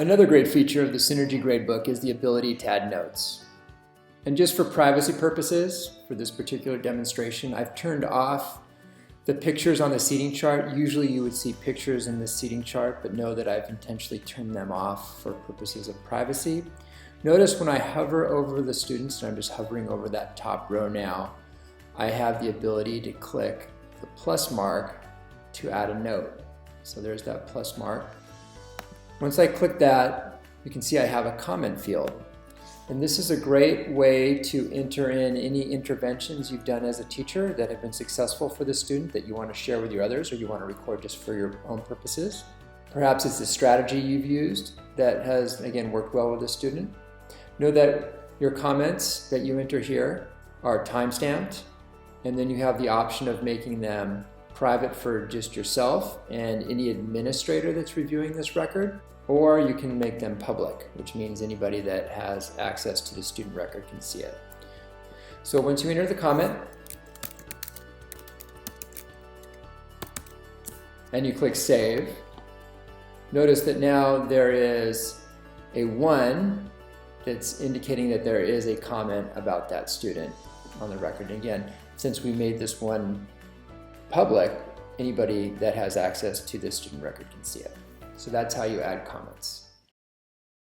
Another great feature of the Synergy Gradebook is the ability to add notes. And just for privacy purposes, for this particular demonstration, I've turned off the pictures on the seating chart. Usually you would see pictures in this seating chart, but know that I've intentionally turned them off for purposes of privacy. Notice when I hover over the students, and I'm just hovering over that top row now, I have the ability to click the plus mark to add a note. So there's that plus mark. Once I click that, you can see I have a comment field. And this is a great way to enter in any interventions you've done as a teacher that have been successful for the student that you want to share with your others or you want to record just for your own purposes. Perhaps it's a strategy you've used that has, again, worked well with the student. Know that your comments that you enter here are time-stamped, and then you have the option of making them private for just yourself and any administrator that's reviewing this record, or you can make them public, which means anybody that has access to the student record can see it. So once you enter the comment and you click Save, notice that now there is a 1 that's indicating that there is a comment about that student on the record. And again, since we made this one public, anybody that has access to this student record can see it. So that's how you add comments.